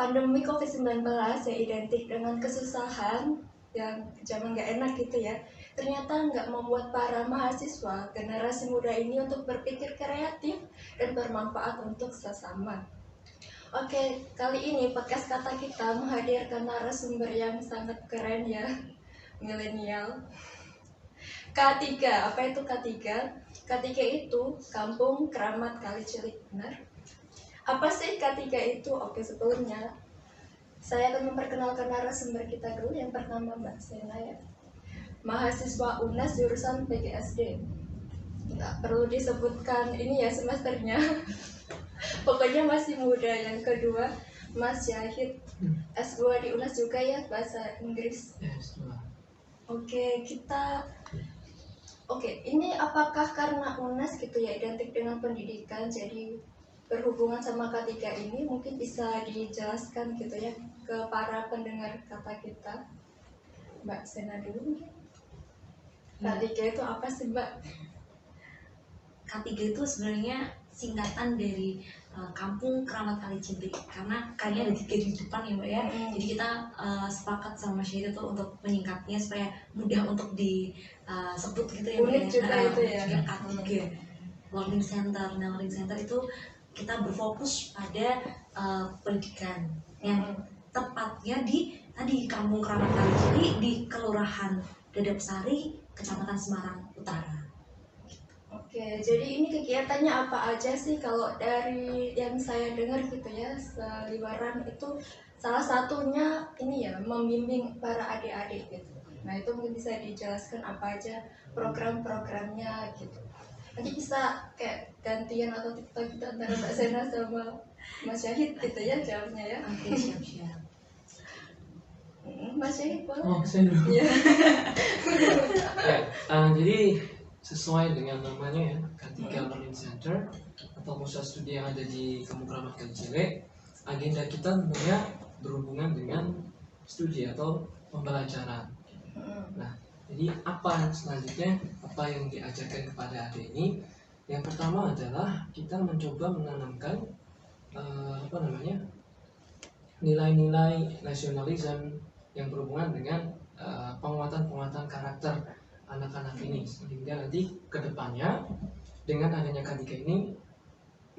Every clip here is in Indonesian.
pandemi COVID-19 yang identik dengan kesusahan yang zaman nggak enak gitu ya, ternyata nggak membuat para mahasiswa generasi muda ini untuk berpikir kreatif dan bermanfaat untuk sesama. Oke, kali ini podcast kata kita menghadirkan narasumber yang sangat keren ya, milenial. K3, apa itu K3? K3 itu Kampung Keramat Kali Cilik, benar? Apa sih K3 itu? Oke, sebelumnya saya akan memperkenalkan narasumber kita dulu. Yang pertama Mbak Sena ya, mahasiswa UNAS jurusan PGSD. Nggak perlu disebutkan ini ya semesternya. Pokoknya masih muda. Yang kedua Mas Syahid, S2 di UNAS juga ya, bahasa Inggris. Oke, ini apakah karena UNAS gitu ya identik dengan pendidikan, jadi berhubungan sama K3 ini mungkin bisa dijelaskan gitu ya ke para pendengar kata kita. Mbak Sena dulu mungkin. K3 itu apa sih Mbak? K3 itu sebenarnya singkatan dari Kampung Keramat Kali Cilik, karena kalinya ada 3 di depan ya Mbak ya. Jadi kita sepakat sama Syahid itu untuk menyingkatnya supaya mudah untuk disebut gitu ya Mbak. Unik juga itu ya. K3 Learning Center. Nah, Learning Center itu kita berfokus pada pendidikan yang tepatnya di Kampung Keramat Kali Cilik di Kelurahan Dadap Sari, Kecamatan Semarang Utara. Oke, jadi ini kegiatannya apa aja sih? Kalau dari yang saya dengar gitu ya, selibaran itu salah satunya ini ya, membimbing para adik-adik gitu. Nah itu mungkin bisa dijelaskan apa aja program-programnya gitu. Nanti bisa kayak gantian atau TikTok gitu antara Mbak Sena sama Mas Syahid gitu ya jawabnya ya. Oke, siap-siap. Mas Syahid boleh? Oh, saya dulu. Iya. Jadi sesuai dengan namanya ya, K3 Learning Center atau pusat studi yang ada di Kampung Keramat Kali Cilik. Agenda kita tentunya berhubungan dengan studi atau pembelajaran. Nah, jadi apa selanjutnya, apa yang diajarkan kepada adik ini? Yang pertama adalah kita mencoba menanamkan nilai-nilai nasionalisme yang berhubungan dengan penguatan karakter anak-anak ini, sehingga nanti kedepannya dengan adanya K3 ini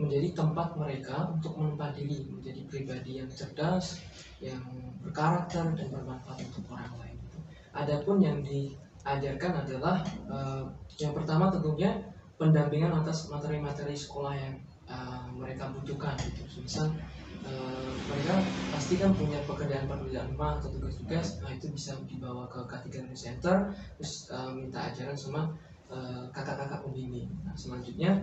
menjadi tempat mereka untuk menempa diri menjadi pribadi yang cerdas, yang berkarakter dan bermanfaat untuk orang lain. Adapun yang diajarkan adalah yang pertama tentunya pendampingan atas materi-materi sekolah yang mereka butuhkan gitu. Misal mereka pasti kan punya pekerjaan rumah atau tugas-tugas, nah itu bisa dibawa ke K3 Learning Center, terus minta ajaran sama kakak-kakak pembimbing. Nah selanjutnya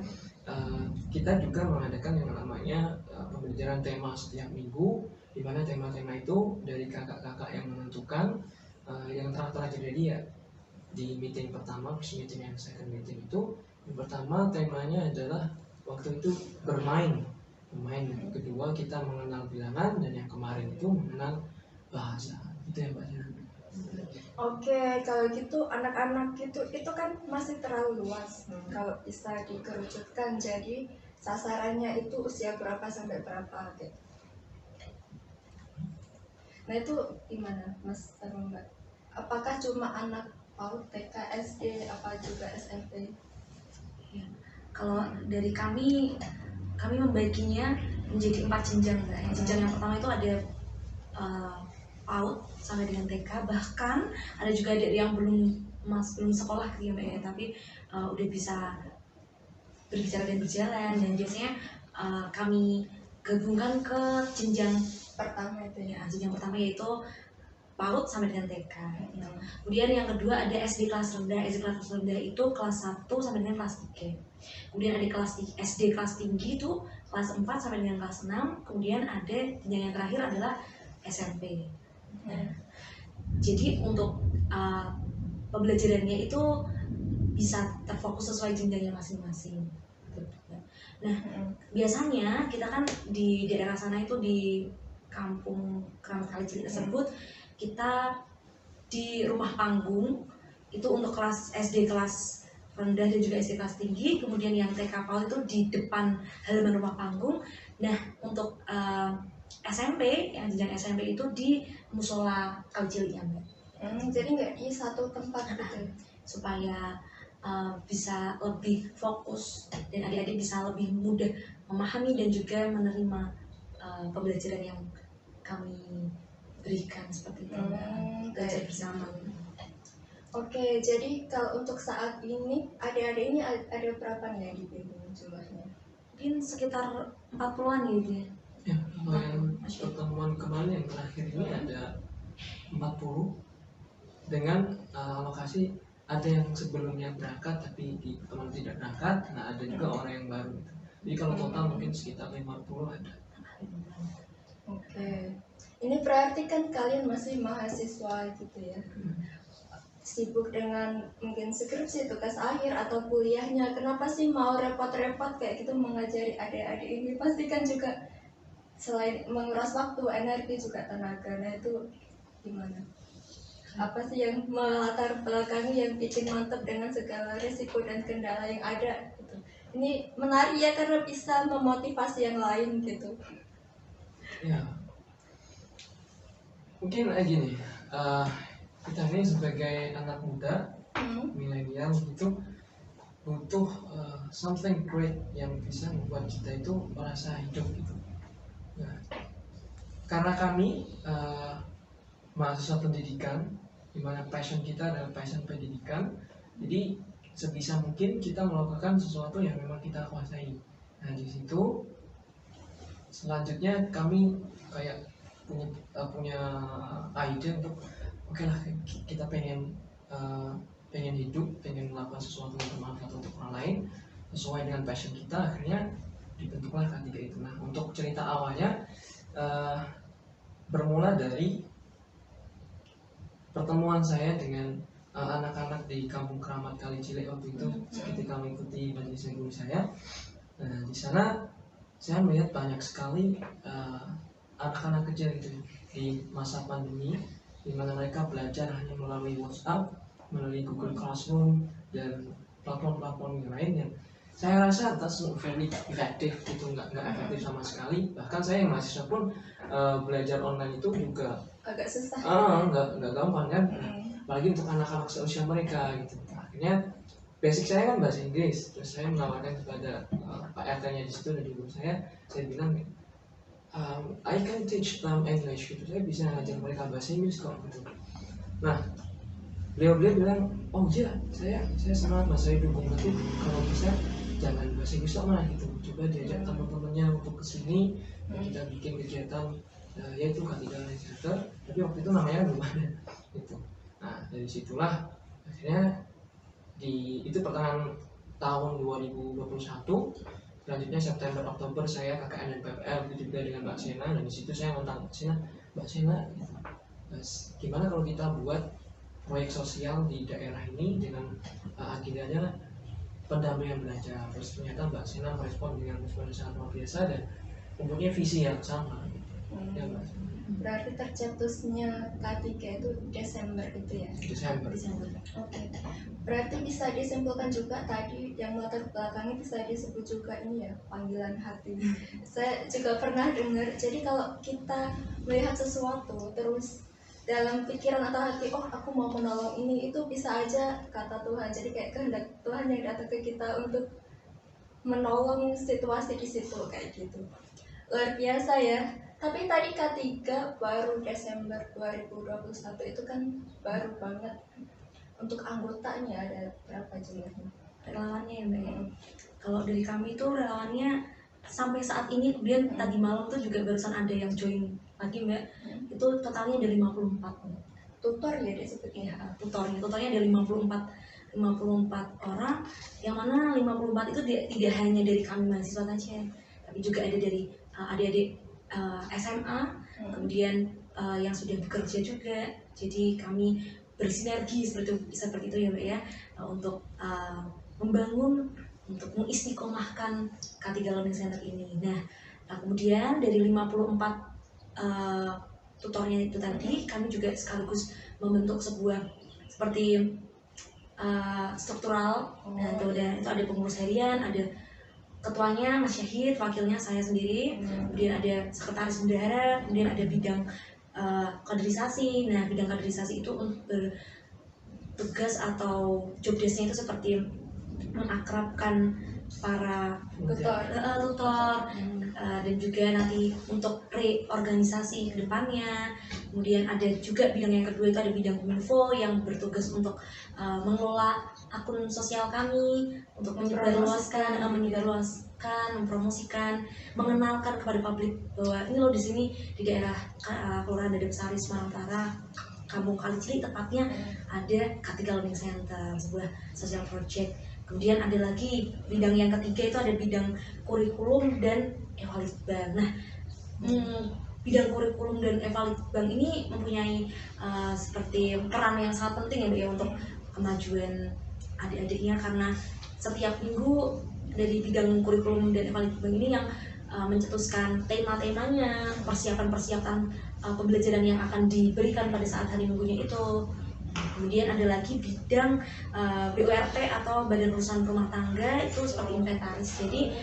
kita juga mengadakan yang namanya pembelajaran tema setiap minggu, di mana tema-tema itu dari kakak-kakak yang menentukan. Yang terakhir terjadi ya di meeting pertama, meeting yang second meeting itu, yang pertama temanya adalah waktu itu bermain. Yang kedua kita mengenal bilangan, dan yang kemarin itu mengenal bahasa. Itu yang Mbak. Oke, kalau gitu anak-anak itu kan masih terlalu luas. Kalau bisa dikerucutkan jadi sasarannya itu usia berapa sampai berapa gitu. Nah itu gimana Mas sama Mbak? Apakah cuma anak PAUD, TK, SD, apa juga SMP? Ya, kalau dari kami membaginya menjadi 4 jenjang Mbak. Jenjang yang pertama itu ada PAUD sampai dengan TK, bahkan ada juga adik yang belum sekolah gitu Mbak ya, tapi udah bisa berbicara dan berjalan, dan biasanya kami gabungkan ke jenjang Pertama itu ya. Jenjang pertama yaitu PAUD sampai dengan TK. Kemudian yang kedua ada SD kelas rendah. SD kelas rendah itu kelas 1 sampai dengan kelas 3. Kemudian ada SD kelas tinggi itu kelas 4 sampai dengan kelas 6. Kemudian ada jenjang yang terakhir adalah SMP. Jadi untuk pembelajarannya itu bisa terfokus sesuai jenjangnya masing-masing. Nah, biasanya kita kan di daerah sana itu di Kampung Keramat Kali Cilik tersebut, kita di rumah panggung itu untuk kelas SD kelas rendah dan juga SD kelas tinggi. Kemudian yang TK PAUD itu di depan halaman rumah panggung. Nah, untuk SMP, yang jenjang SMP itu di musola Kalicilinya Mbak. Jadi nggak di satu tempat gitu. Supaya bisa lebih fokus dan adik-adik bisa lebih mudah memahami dan juga menerima pembelajaran yang kami berikan seperti itu, belajar bersama. Oke, jadi kalau untuk saat ini adik-adik ini ada berapa nih yang dibimbing jumlahnya? Mungkin sekitar 40-an gitu ya. Ya, kalau yang pertemuan kemarin yang terakhir ini ada 40 dengan alokasi ada yang sebelumnya berangkat tapi di pertemuan tidak berangkat, nah ada juga orang yang baru gitu. Jadi kalau total mungkin sekitar 50 ada. Oke, ini berarti kan kalian masih mahasiswa gitu ya, sibuk dengan mungkin skripsi, tugas akhir atau kuliahnya. Kenapa sih mau repot-repot kayak gitu mengajari adik-adik ini? Pasti kan juga selain menguras waktu, energi juga tenaga. Nah itu gimana? Apa sih yang melatar belakangi yang bikin mantap dengan segala risiko dan kendala yang ada gitu? Ini menarik ya karena bisa memotivasi yang lain gitu. Ya, mungkin gini, kita ini sebagai anak muda, milenial gitu, butuh something great yang bisa membuat kita itu merasa hidup gitu. Nah, karena kami mahasiswa pendidikan, di mana passion kita adalah passion pendidikan, jadi sebisa mungkin kita melakukan sesuatu yang memang kita kuasai. Nah di situ selanjutnya kami kayak punya ide untuk oke lah kita pengen hidup, pengen melakukan sesuatu yang bermanfaat untuk orang lain sesuai dengan passion kita. Akhirnya dibentuklah K3 itu. Nah untuk cerita awalnya bermula dari pertemuan saya dengan anak-anak di Kampung Keramat Kalicilek waktu itu ketika mengikuti majelis guru saya. Nah di sana saya melihat banyak sekali anak-anak kecil gitu di masa pandemi, di mana mereka belajar hanya melalui WhatsApp, melalui Google Classroom dan platform-platform yang lain yang saya rasa that's not very effective gitu, nggak efektif sama sekali. Bahkan saya yang mahasiswa pun belajar online itu juga agak susah. Nggak gampang kan, apalagi untuk anak-anak seusia mereka gitu. Akhirnya basic saya kan bahasa Inggris, terus saya menawarkan kepada Pak RT-nya di situ dan di guru saya bilang I can teach them English gitu, saya bisa ngajar mereka bahasa Inggris kok gitu. Nah beliau bilang oh iya saya semangat mas, saya dukung, tapi kalau bisa jangan bahasa Inggris sama gitu, coba diajak teman-temannya untuk kesini dan kita bikin kegiatan yaitu K3 Center, tapi waktu itu namanya belum ada gitu. Nah dari situlah akhirnya itu pertengahan tahun 2021, selanjutnya September Oktober saya KKN dan PPL itu juga dengan Mbak Sena, dan di situ saya ngontrak Mbak Sena gitu. Gimana kalau kita buat proyek sosial di daerah ini dengan agendanya pendampingan belajar. Terus ternyata Mbak Sena merespon dengan respon yang sangat luar biasa dan mempunyai visi yang sama gitu. Ya, Mbak. Berarti tercetusnya K3 itu Desember gitu ya? Desember. Oke. Berarti bisa disimpulkan juga tadi yang melatar belakangnya bisa disebut juga ini ya, panggilan hati. Saya juga pernah dengar, jadi kalau kita melihat sesuatu terus dalam pikiran atau hati, oh aku mau menolong ini, itu bisa aja kata Tuhan. Jadi kayak kehendak Tuhan yang datang ke kita untuk menolong situasi di situ kayak gitu. Luar biasa ya. Tapi tadi K3 baru Desember 2021 itu kan baru banget. Untuk anggotanya ada berapa jumlahnya? Relawannya ya Mbak ya. Kalau dari kami itu relawannya sampai saat ini, kemudian tadi malam tuh juga barusan ada yang join lagi Mbak. Itu totalnya ada 54 Mbak. Tutor ya disebutnya. Tutornya ada 54 orang, yang mana 54 itu tidak hanya dari kami mahasiswa saja, tapi juga ada dari adik-adik SMA, kemudian yang sudah bekerja juga. Jadi kami bersinergi seperti itu ya Mbak ya, untuk membangun, untuk mengistiqomahkan K3 Learning Center ini. Nah kemudian dari 54 tutornya itu tadi, kami juga sekaligus membentuk sebuah seperti struktural. Nah itu ada pengurus harian, ada ketuanya Mas Syahid, wakilnya saya sendiri, kemudian ada sekretaris bendahara, kemudian ada bidang kaderisasi. Nah, bidang kaderisasi itu untuk bertugas atau job desk-nya itu seperti mengakrabkan para tutor, dan juga nanti untuk reorganisasi ke depannya. Kemudian ada juga bidang yang kedua itu ada bidang kominfo yang bertugas untuk mengelola akun sosial kami, untuk menyebarluaskan, mempromosikan, mengenalkan kepada publik bahwa ini loh di sini di daerah Kelurahan Dadap Sari, Semarang Utara, Kampung Kalicili tepatnya ada K3 Learning Center, sebuah social project. Kemudian ada lagi bidang yang ketiga itu ada bidang kurikulum dan evaluasi. Nah, bidang kurikulum dan evaluasi ini mempunyai seperti peran yang sangat penting ya Mbak ya untuk kemajuan adik-adiknya, karena setiap minggu dari bidang kurikulum dan evaluasi ini yang mencetuskan tema-temanya, persiapan-persiapan pembelajaran yang akan diberikan pada saat hari minggunya itu. Kemudian ada lagi bidang BURT atau Badan Urusan Rumah Tangga, itu seperti inventaris. Jadi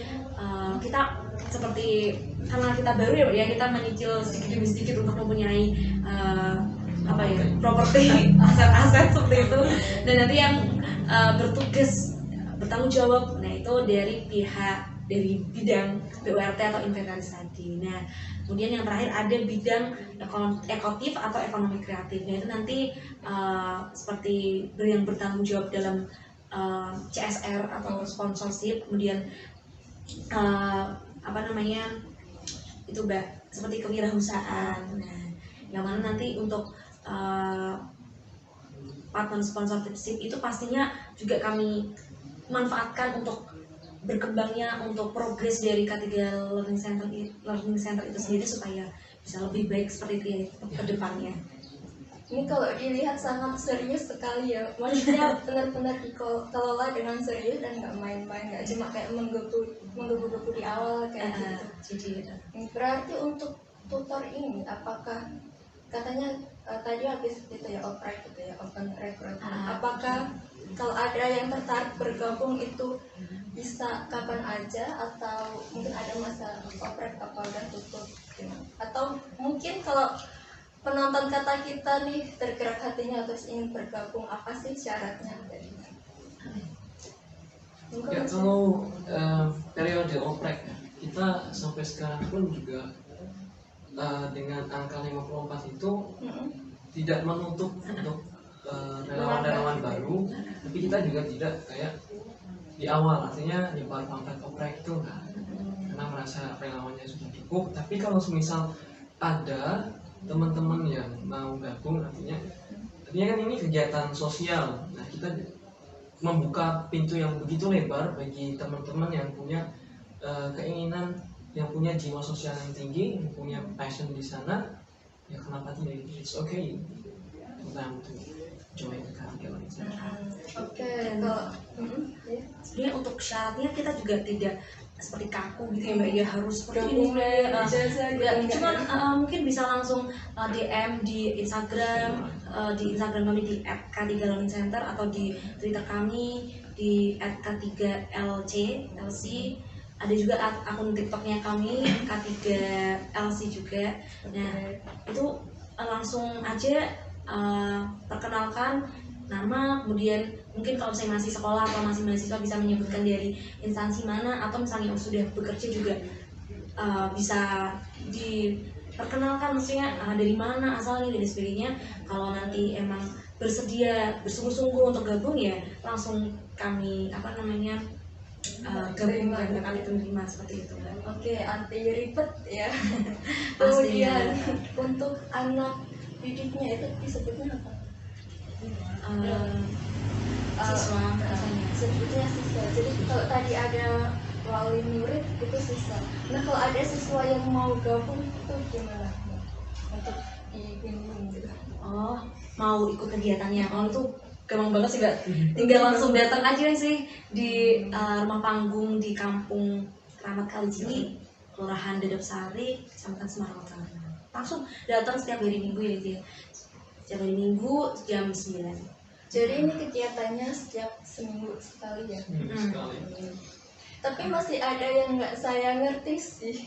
kita seperti, karena kita baru ya kita menyicil sedikit demi sedikit untuk mempunyai properti aset-aset seperti itu. Dan nanti yang bertugas bertanggung jawab, nah itu dari pihak dari bidang BURT atau inventaris tadi. Nah, kemudian yang terakhir ada bidang ekotif atau ekonomi kreatif. Nah, itu nanti seperti yang bertanggung jawab dalam CSR atau sponsorship, kemudian itu Mbak, seperti kewirausahaan. Nah, yang mana nanti untuk partner sponsorship itu pastinya juga kami manfaatkan untuk berkembangnya, untuk progres dari K3 Learning Center itu sendiri supaya bisa lebih baik seperti itu ya ke depannya. Ini kalau dilihat sangat serius sekali ya, maksudnya benar-benar dikelola dengan serius dan nggak main-main, nggak cuma kayak menggebu-gebu di awal kayak gitu. Berarti untuk tutor ini apakah katanya tadi habis itu ya oprek gitu ya, open recruitment, apakah kalau ada yang tertarik bergabung itu bisa kapan aja atau mungkin ada masa oprek apa udah tutup atau mungkin kalau penonton kata kita nih tergerak hatinya terus ingin bergabung, apa sih syaratnya? Ya, kalau periode oprek kita sampai sekarang pun juga dengan angka 54 itu tidak menutup untuk relawan-relawan baru, tapi kita juga tidak kayak di awal, artinya nyebar pamflet oprek itu enggak, karena merasa relawannya sudah cukup. Tapi kalau semisal ada teman-teman yang mau gabung, artinya kan ini kegiatan sosial, nah kita membuka pintu yang begitu lebar bagi teman-teman yang punya keinginan, yang punya jiwa sosial yang tinggi, yang punya passion di sana, ya kenapa tidak? It's okay for them to join the K3 Learning Center. Oke, kalau sebenarnya untuk syaratnya kita juga tidak seperti kaku gitu ya Mbak ya, harus seperti ini. Cuman mungkin bisa langsung DM di Instagram, kami di @K3LearningCenter atau di Twitter kami di @K3LC. Ada juga akun TikToknya kami K3LC juga. Nah, itu langsung aja perkenalkan nama, kemudian mungkin kalau saya masih sekolah atau masih mahasiswa bisa menyebutkan dari instansi mana, atau misalnya yang sudah bekerja juga bisa diperkenalkan maksudnya dari mana asalnya dan sebagainya. Kalau nanti emang bersedia bersungguh-sungguh untuk gabung ya langsung kami gabungkan, kami terima seperti itu. Oke, anti ribet ya. Kemudian untuk anak didiknya itu disebutnya apa? Siswa rasanya. Sebetulnya siswa. Jadi kalau tadi ada wali murid itu siswa. Nah kalau ada siswa yang mau gabung itu gimana untuk dibimbing gitu? Oh, mau ikut kegiatannya? Oh itu gampang banget sih Mbak. Tinggal langsung datang aja sih di rumah panggung di Kampung Keramat Kalicili, Kelurahan Dadap Sari, Kecamatan Semarang Utara. Langsung datang setiap hari Minggu ya gitu ya. Setiap hari Minggu jam 9. Jadi ini kegiatannya setiap seminggu sekali ya? Sekali. Tapi masih ada yang nggak saya ngerti sih.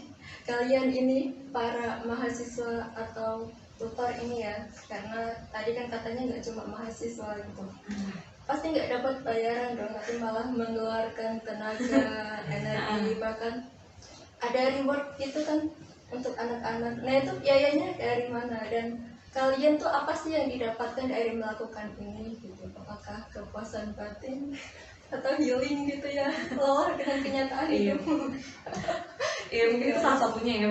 Kalian ini para mahasiswa atau tutor ini ya, karena tadi kan katanya nggak cuma mahasiswa gitu. Pasti nggak dapat bayaran dong, tapi malah mengeluarkan tenaga, energi, bahkan ada reward gitu kan untuk anak-anak. Nah itu biayanya dari mana, dan kalian tuh apa sih yang didapatkan dari melakukan ini gitu? Apakah kepuasan batin atau healing gitu ya, lelah dengan kenyataan hidup? Ya mungkin itu salah satunya ya.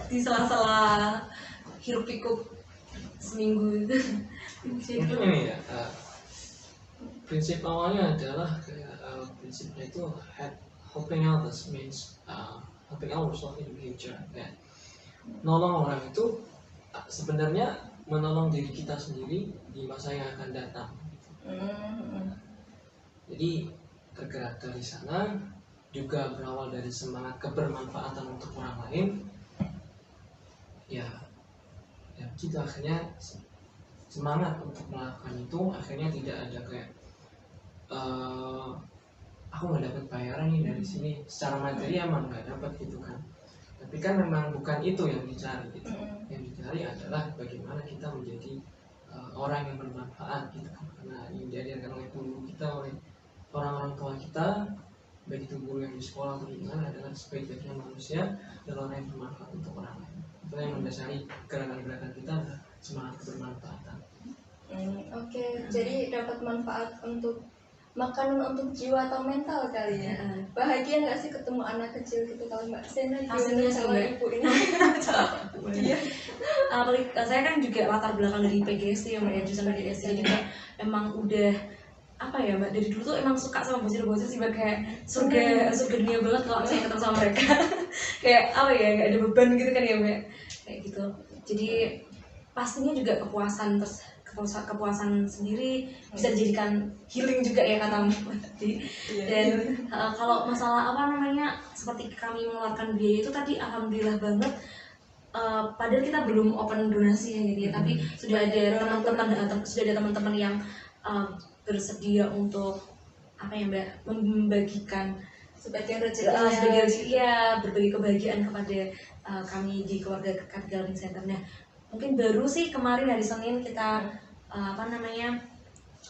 Di sela-sela hiruk pikuk seminggu itu. Mungkin ini ya, prinsip awalnya adalah kayak prinsipnya itu helping others means helping ourselves in the future. Ya. Nolong orang itu sebenarnya menolong diri kita sendiri di masa yang akan datang. Jadi tergerak dari sana, juga berawal dari semangat kebermanfaatan untuk orang lain. Ya begitu, akhirnya semangat untuk melakukan itu akhirnya tidak ada kayak aku nggak dapat bayaran nih dari sini, secara materi emang nggak dapat gitu kan, tapi kan memang bukan itu yang dicari gitu. Yang dicari adalah bagaimana kita menjadi orang yang bermanfaat gitu kan, karena yang diajarkan oleh guru kita, oleh orang-orang tua kita, baik itu guru yang di sekolah atau di mana, adalah sebaik-baiknya manusia adalah orang yang bermanfaat untuk orang lain. Itu yang mendasari gerakan-gerakan kita adalah semangat kebermanfaatan. Oke, jadi dapat manfaat untuk makanan untuk jiwa atau mental kali ya. Bahagia nggak sih ketemu anak kecil gitu kalau Mbak Sena Pastinya sih, sama Mbak. ibu ini? Iya. Apalagi saya kan juga latar belakang dari PGSD ya Mbak ya, jurusan PGSD, jadi kayak emang udah apa ya Mbak, dari dulu tuh emang suka sama bocil-bocil sih Mbak, kayak surga dunia banget kalau saya ketemu sama mereka. Kayak apa ya, nggak ada beban gitu kan ya Mbak, kayak gitu. Jadi pastinya juga kepuasan sendiri bisa dijadikan healing juga ya kata Mbak tadi. Dan kalau masalah apa namanya, seperti kami mengeluarkan biaya itu tadi alhamdulillah banget. Padahal kita belum open donasi ya gitu ya, tapi sudah ada teman-teman yang bersedia untuk apa ya Mbak, membagikan Sebagian sebagian rezeki. ya, berbagi kebahagiaan kepada kami di keluarga Kartika Learning Center. Nah, mungkin baru sih kemarin hari Senin kita apa namanya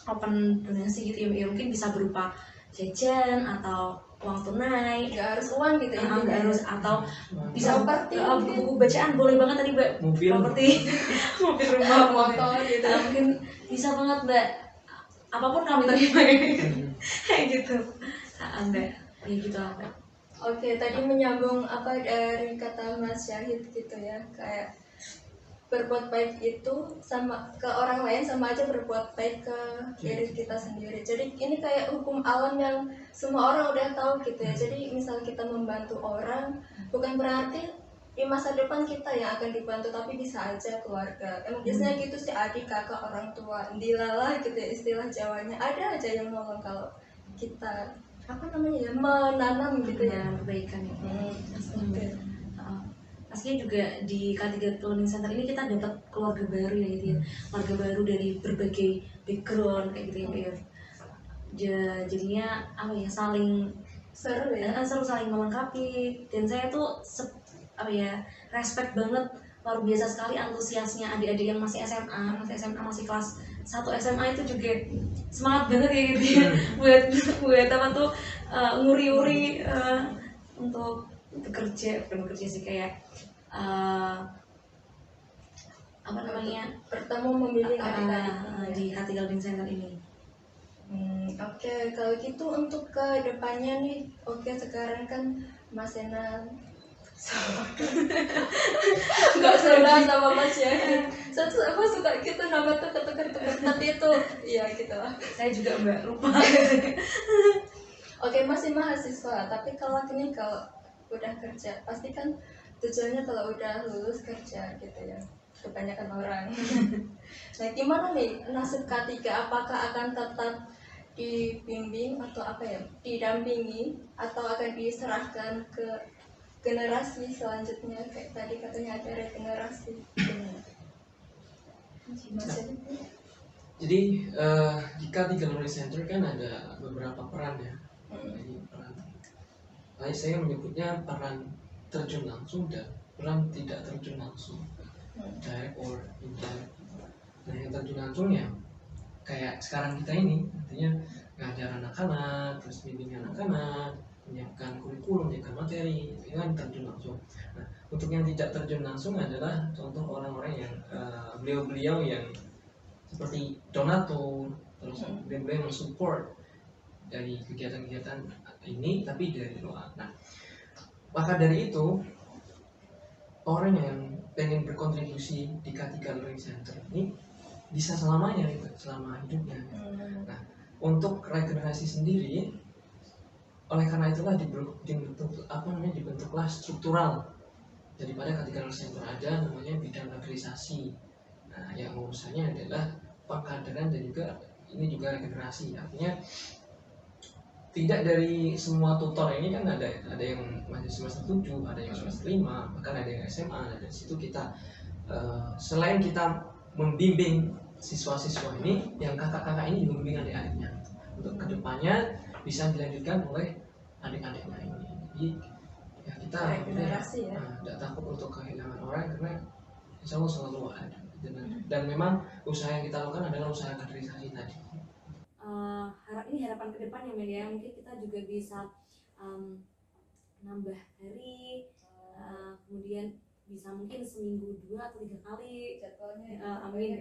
open donasi gitu ya, mungkin bisa berupa jajan atau uang tunai, Nggak harus uang gitu ya. nggak harus, atau bisa Properti buku bacaan boleh banget tadi Mbak, Mobil. properti mobil, rumah, motor gitu. mungkin bisa banget Mbak, apapun kami terima ya. Kayak gitu Mbak, ya gitu lah Mbak. Oke, tadi menyambung apa dari kata Mas Syahid gitu ya, kayak berbuat baik itu sama ke orang lain sama aja berbuat baik ke diri kita sendiri. Jadi ini kayak hukum alam yang semua orang udah tahu gitu ya. Jadi misal kita membantu orang, bukan berarti di masa depan kita yang akan dibantu, tapi bisa aja keluarga. Emang biasanya gitu sih, adik, kakak, orang tua, dilalah gitu ya istilah Jawanya. Ada aja yang nolong kalau kita apa namanya ya, menanam gitu ya. Kebaikan ya. Oke. Pastinya juga di Kartika Learning Center ini kita dapat keluarga baru ya gitu ya, keluarga baru dari berbagai background kayak gitu ya Mbak ya. Jadinya apa ya, saling Seru ya. seru, saling melengkapi. Dan saya tuh apa ya, respect banget, luar biasa sekali antusiasnya adik-adik yang masih SMA, masih kelas 1 SMA itu juga semangat banget ya gitu ya, buat apa tuh nguri-uri untuk bekerja, bukan bekerja sih, kayak apa namanya, Bertemu memilih di Kartika Learning Center ini. Oke, kalau gitu untuk ke depannya nih, oke sekarang kan Mas Sena nggak Sena sama Mas Syahid, satu apa suka gitu nama tuh ketukar tapi itu iya gitu lah. Saya juga Mbak lupa. Oke, masih mahasiswa, tapi kalau udah kerja pasti kan tujuannya kalau udah lulus kerja gitu ya, kebanyakan orang. Nah gimana nih nasib K3, apakah akan tetap dibimbing atau apa ya, didampingi, atau akan diserahkan ke generasi selanjutnya, kayak tadi katanya ada regenerasi. Jadi di Kartika Learning Center kan ada beberapa peran ya. Jadi peran, saya menyebutnya peran terjun langsung dan peran tidak terjun langsung, direct or indirect. Nah yang terjun langsung ya kayak sekarang kita ini, artinya ngajar anak-anak, terus bimbing anak-anak, menyiapkan kurikulum, menyiapkan materi, itu kan terjun langsung. Nah untuk yang tidak terjun langsung adalah contoh orang-orang yang beliau-beliau yang seperti donatur, terus beliau-beliau mensupport dari kegiatan-kegiatan ini tapi dari luar. Nah maka dari itu orang yang pengen berkontribusi di K3 Learning Center ini bisa selamanya gitu, selama hidupnya. Nah, untuk regenerasi sendiri, oleh karena itulah dibentuklah struktural. Daripada K3 Learning Center ada namanya bidang kaderisasi. Nah, yang urusannya adalah pengkaderan dan juga ini juga regenerasi. Artinya tidak dari semua tutor ini kan ada yang masih semester 7, ada yang semester 5, bahkan ada yang SMA. Nah, dari situ kita selain kita membimbing siswa-siswa ini, yang kakak-kakak ini juga membimbing adik-adiknya untuk kedepannya bisa dilanjutkan oleh adik-adiknya ini. Jadi ya kita tidak takut untuk kehilangan orang karena insya Allah selalu ada. Dan memang usaha yang kita lakukan adalah usaha kaderisasi tadi. Ini harapan ke depan ya Mel ya, mungkin kita juga bisa nambah hari, kemudian bisa mungkin seminggu 2 atau 3 kali jadwalnya, amin.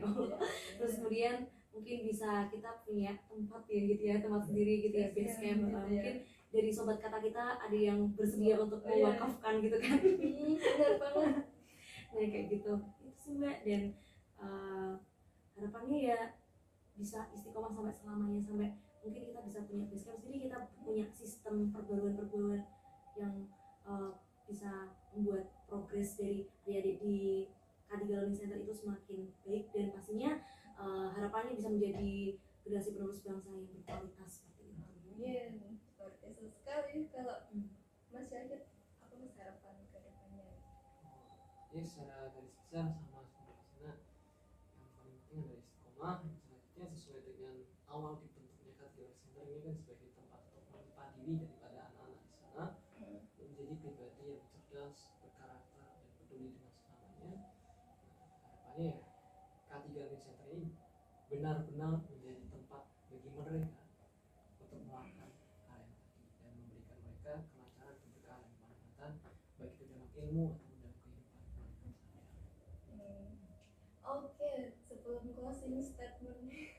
Terus kemudian mungkin bisa kita punya tempat ya gitu ya, tempat sendiri gitu ya, base camp. Mungkin dari sobat kata kita ada yang bersedia untuk mewakafkan gitu kan. Benar banget. Nah kayak gitu itu sih Mbak, dan harapannya ya bisa istiqomah sampai selamanya, sampai mungkin kita bisa punya base camp sendiri, kita punya sistem perbaruan yang bisa membuat progres dari adik-adik di K3 Learning Center itu semakin baik, dan pastinya harapannya bisa menjadi generasi penerus bangsa yang berkualitas seperti itu. Iya, luar biasa sekali. Kalau Mas Syahid, apa Mas harapan ke depannya? Ya secara garis besar sama seperti sana, yang paling penting adalah istiqomah. Selanjutnya sesuai dengan awal dibentuknya K3 Learning Center ini kan sebagai tempat untuk menimpa diri daripada anak-anak di sana, menjadi pribadi yang cerdas, berkarakter dan peduli dengan sesamanya. Harapannya ya K3 Learning Center ini benar-benar menjadi tempat bagi mereka untuk melakukan hal yang tadi dan memberikan mereka kelancaran, keberkahan dan kemanfaatan baik itu dalam ilmu ataupun dalam kehidupan mereka sehari-hari. Oke, sebelum closing statement ini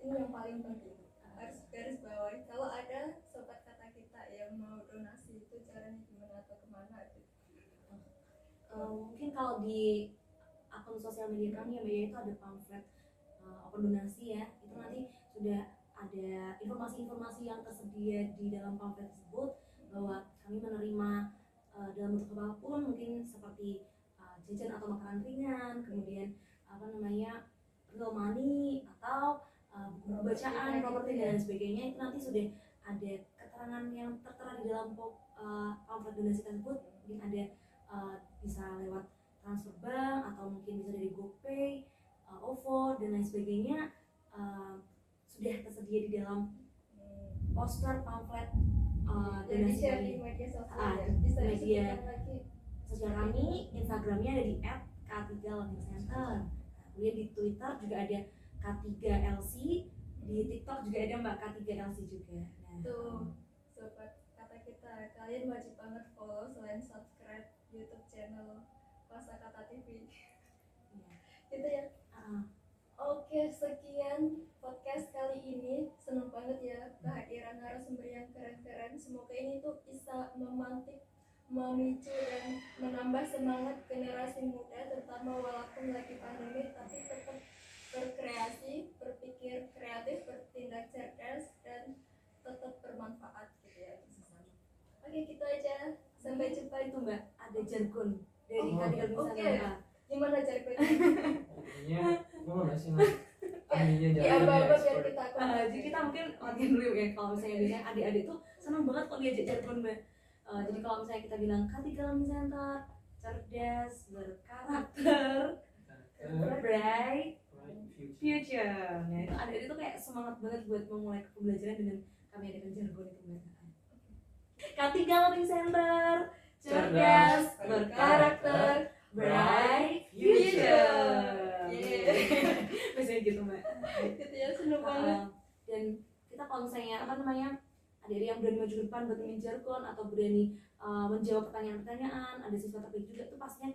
yang paling penting harus garis bawahi, kalau ada sobat kata kita yang mau donasi itu caranya gimana atau kemana gitu? Mungkin kalau di akun sosial media kami ya Mbak, itu ada pamflet open donasi ya, itu nanti sudah ada informasi-informasi yang tersedia di dalam pamflet tersebut, bahwa kami menerima dalam bentuk apapun, mungkin seperti jajan atau makanan ringan, kemudian real money atau buku bacaan, properti dan sebagainya. Itu nanti sudah ada keterangan yang tertera di dalam pamflet donasi tersebut. Mungkin ada bisa lewat transfer bank atau mungkin bisa dari GoPay, OVO dan lain sebagainya, sudah tersedia di dalam poster pamflet donasi di media sosial bisa media sosial kami. Instagramnya ada di @K3 Learning Center. Kemudian di Twitter juga ada K3LC, di TikTok juga ada Mbak K3LC juga. Nah, tuh sobat kata kita, kalian wajib banget follow selain subscribe YouTube channel Kosa Kata TV. Gitu ya. Oke, sekian podcast kali ini. Senang banget ya kehadiran narasumber yang keren-keren. Semoga ini tuh bisa memantik, memicu dan menambah semangat generasi muda, terutama walaupun lagi pandemi, tapi tetap berkreasi, berpikir kreatif, bertindak cerdas, dan tetap bermanfaat gitu ya sesama. Oke, gitu aja. Sampai jumpa. itu Mbak, ada jargon dari K3 Learning Center. Gimana jargonnya? Artinya mau nggak sih mas? Ahlinya Ya, jalan apa biar kita Jadi kita mungkin latihan dulu ya, kalau misalnya biasanya adik-adik tuh senang banget kalau diajak jargon Mbak. Jadi kalau misalnya kita bilang K3 Learning Center cerdas, berkarakter, bright, Future. Nah itu adik itu kayak semangat banget buat memulai pembelajaran dengan kami adakan jargon itu mbak. K3 Learning Center, cerdas, berkarakter, bright future. Biasanya gitu mbak. Gitu ya, seneng banget. Dan kita kalau misalnya apa namanya, adik yang berani maju ke depan buat main jargon atau berani menjawab pertanyaan-pertanyaan, ada siswa terbaik juga tuh pastinya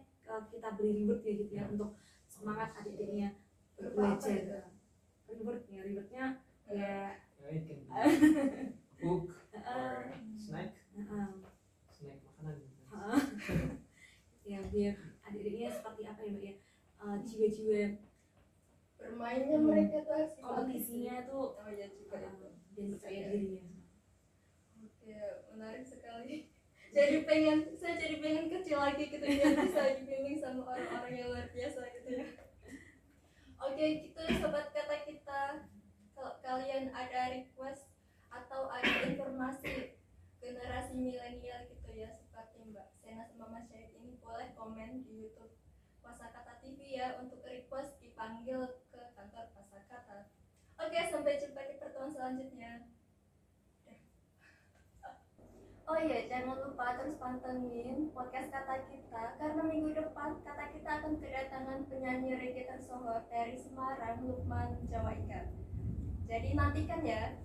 kita beri reward ya gitu ya untuk semangat adik-adiknya belajar. Rewardnya ya it can be book or snack makanan. Ya biar adik-adiknya seperti apa ya mbak ya, jiwa-jiwa Bermainnya mereka tuh asik kompetisinya tuh oh ya juga itu. dan percaya dirinya. Oke, menarik sekali. Saya jadi pengen kecil lagi gitu ya, bisa dibimbing sama orang-orang yang luar biasa gitu ya. Oke, gitu sobat kata kita. Kalau kalian ada request atau ada informasi generasi milenial gitu ya, seperti Mbak Sena sama Mas Syahid ini, boleh komen di YouTube Pasakata TV ya untuk request dipanggil ke kantor Pasakata. Oke, sampai jumpa di pertemuan selanjutnya. Oh iya, jangan lupa terus pantengin podcast Kata Kita, karena minggu depan Kata Kita akan kedatangan penyanyi reggae tersohor dari Semarang, Lukman Jawaika. Jadi nantikan ya.